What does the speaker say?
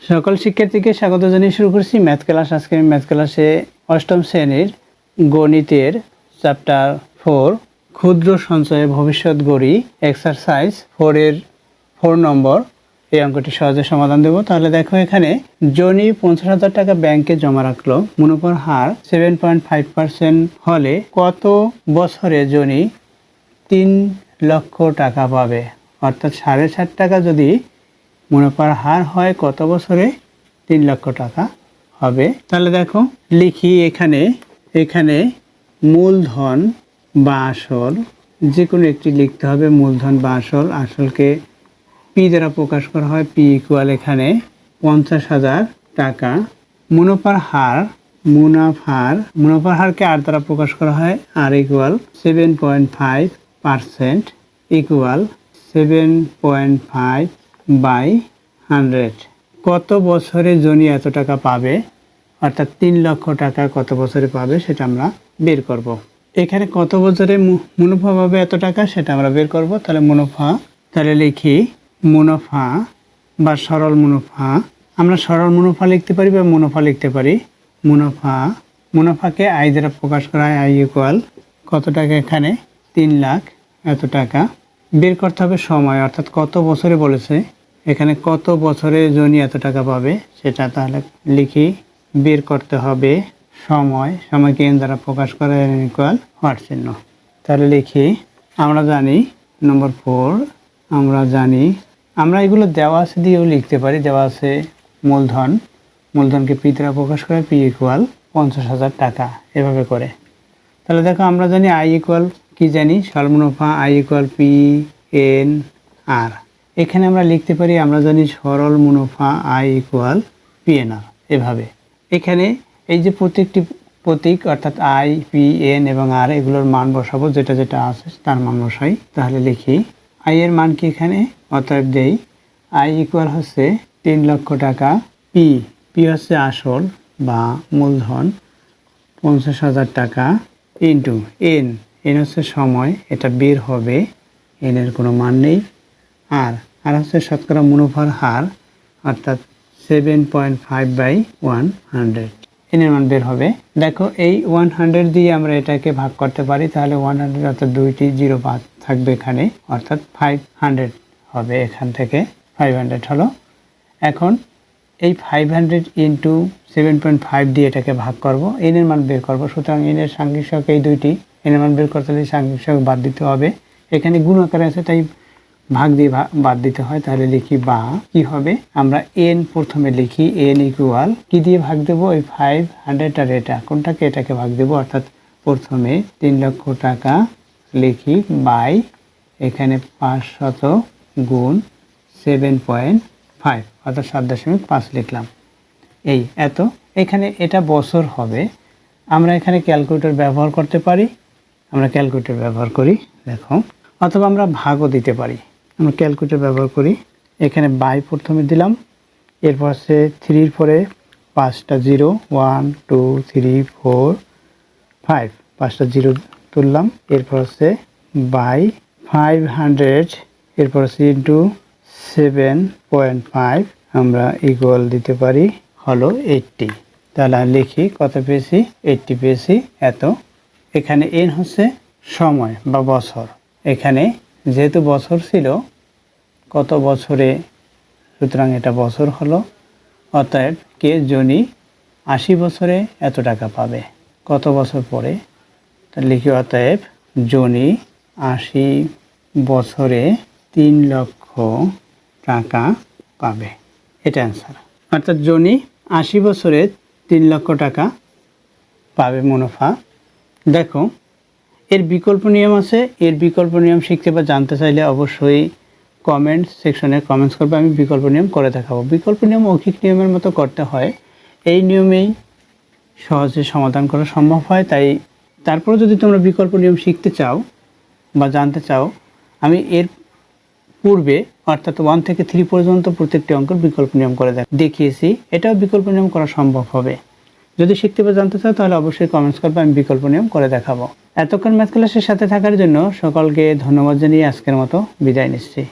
সকল শিক্ষার্থীকে স্বাগত জানিয়ে শুরু করছি ম্যাথ ক্লাস। আজকে ম্যাথ ক্লাসে অষ্টম শ্রেণীর গণিতের চ্যাপ্টার 4 ক্ষুদ্র সঞ্চয়ে ভবিষ্যৎ গড়ি এক্সারসাইজ 4 এর 4 নম্বর এই অঙ্কটি সহজে সমাধান দেব। তাহলে দেখো, এখানে জনি 50,000 টাকা ব্যাংকে জমা রাখলো। মুনাফার হার 7.5% হলে কত বছরে জনি 3 লক্ষ টাকা পাবে? অর্থাৎ 7.5 টাকা যদি মুনাফার হার হয়, কত বছরে 3 লক্ষ টাকা হবে? তাহলে দেখো, লিখি এখানে মূলধন বা আসল যে কোনো একটি লিখতে হবে। মূলধন বা আসল, আসলকে পি দ্বারা প্রকাশ করা হয়। পি ইকুয়াল এখানে 50,000 টাকা। মুনাফার হারকে আর দ্বারা প্রকাশ করা হয়। আর ইকুয়াল 7.5% ইকুয়াল 7.5/100। কত বছরে জনি এত টাকা পাবে? অর্থাৎ 3 লক্ষ টাকা কত বছরে পাবে সেটা আমরা বের করব। এখানে কত বছরে মুনাফা পাবে এত টাকা সেটা আমরা বের করব। তাহলে লিখি মুনাফা বা সরল মুনাফা। আমরা সরল মুনাফা লিখতে পারি বা মুনাফা লিখতে পারি। মুনাফাকে আই দ্বারা প্রকাশ করা হয়। আই ইকুয়াল কত টাকা? এখানে 3 লাখ এত টাকা। বের করতে হবে সময়, অর্থাৎ কত বছরে বলেছে। এখানে কত বছরে জনি এত টাকা পাবে সেটা তাহলে লিখি। বের করতে হবে সময়কে এন দ্বারা প্রকাশ করা ইকুয়াল হওয়ার চিহ্ন। তাহলে লিখি, আমরা জানি নম্বর 4, আমরা এগুলো দেওয়া আছে দিয়েও লিখতে পারি। দেওয়া আছে মূলধনকে পি দ্বারা প্রকাশ করে, পি ইকুয়াল 50,000 টাকা, এভাবে করে। তাহলে দেখো, আমরা জানি আই ইকুয়াল কি জানি? সরল মুনাফা। আই ইকুয়াল পি এন আর। এখানে আমরা লিখতে পারি, আমরা জানি সরল মুনাফা আই ইকুয়াল পি এন আর। এভাবে এখানে এই যে প্রত্যেকটি প্রতীক, অর্থাৎ আই, পি, এন এবং আর, এগুলোর মান বসাবো। যেটা আছে তার মান বসাই। তাহলে লিখি আই এর মান কি এখানে? অতএব দেই আই ইকুয়াল হচ্ছে 3 লক্ষ টাকা। পি হচ্ছে আসল বা মূলধন 50,000 টাকা ইন্টু এন হচ্ছে সময়, এটা বের হবে। এন এর কোনো মান নেই। আর হচ্ছে শতকরা মুনাফার হার, অর্থাৎ 7.5/100। এনের মান বের হবে। দেখো, এই 100 দিয়ে আমরা এটাকে ভাগ করতে পারি। তাহলে 100 অর্থাৎ 2টি 0 বাদ থাকবে এখানে, অর্থাৎ 500 হবে। এখান থেকে 500 হলো। এখন এই 500 ইন্টু 7.5 দিয়ে এটাকে ভাগ করব, এনের মান বের করব। সুতরাং এনের সাংখ্যিক সহগ এই দুইটি, এনের মান বের করতে হলে সাংখ্যিক সহগ বাদ দিতে হবে। এখানে গুণ আকারে আছে, তাই ভাগ দিয়ে বাদ দিতে হয়। তাহলে লিখি বা কি হবে? আমরা এন প্রথমে লিখি। এন ইকুয়াল কি দিয়ে ভাগ দেব? ওই 500 আর এটাকে ভাগ দেব। অর্থাৎ প্রথমে 3 লক্ষ টাকা লিখি বাই এখানে 500 গুণ 7.5, অর্থাৎ 7.5 লিখলাম। এই এত। এখানে এটা বছর হবে। আমরা এখানে ক্যালকুলেটর ব্যবহার করতে পারি। আমরা ক্যালকুলেটর ব্যবহার করি, দেখো। অথবা আমরা ভাগও দিতে পারি। আমরা ক্যালকুলেটর ব্যবহার করি। এখানে বাই প্রথমে দিলাম, এরপর হচ্ছে 3 পরে 5টা 0, 1 2 3 4 5, 5টা 0 তুললাম। এরপর হচ্ছে বাই 500, এরপর হচ্ছে ইন্টু 7.5, আমরা ইকুয়াল দিতে পারি হলো 80। তাহলে লিখি কত পেয়েছি? 80 পেয়েছি। এত। এখানে এন হচ্ছে সময় বা বছর। এখানে যেহেতু বছর ছিল, কত বছরে, সুতরাং এটা বছর হলো। অতএব কে জনি 80 বছরে এত টাকা পাবে। কত বছর পরে? তাহলে লিখি অতএব জনি 80 বছরে 3 লক্ষ টাকা পাবে। এটা অ্যান্সার। অর্থাৎ জনি 80 বছরে 3 লক্ষ টাকা পাবে মুনাফা। দেখো, এর বিকল্প নিয়ম আছে। এর বিকল্প নিয়ম শিখতে বা জানতে চাইলে অবশ্যই কমেন্ট সেকশনে কমেন্টস করবে। আমি বিকল্প নিয়ম করে দেখাবো। বিকল্প নিয়ম মৌখিক নিয়মের মতো করতে হয়। এই নিয়মেই সহজে সমাধান করা সম্ভব হয়। তাই তারপরে যদি তোমরা বিকল্প নিয়ম শিখতে চাও বা জানতে চাও, আমি এর পূর্বে অর্থাৎ 1 থেকে 3 পর্যন্ত প্রত্যেকটি অঙ্কের বিকল্প নিয়ম করে দেখিয়েছি। এটাও বিকল্প নিয়ম করা সম্ভব হবে। যদি শিখতে বা জানতে চাও তাহলে অবশ্যই কমেন্টস করবে, আমি বিকল্প নিয়ম করে দেখাবো। এতক্ষণ ম্যাথ ক্লাসের সাথে থাকার জন্য সকলকে ধন্যবাদ জানিয়ে আজকের মতো বিদায় নিচ্ছি।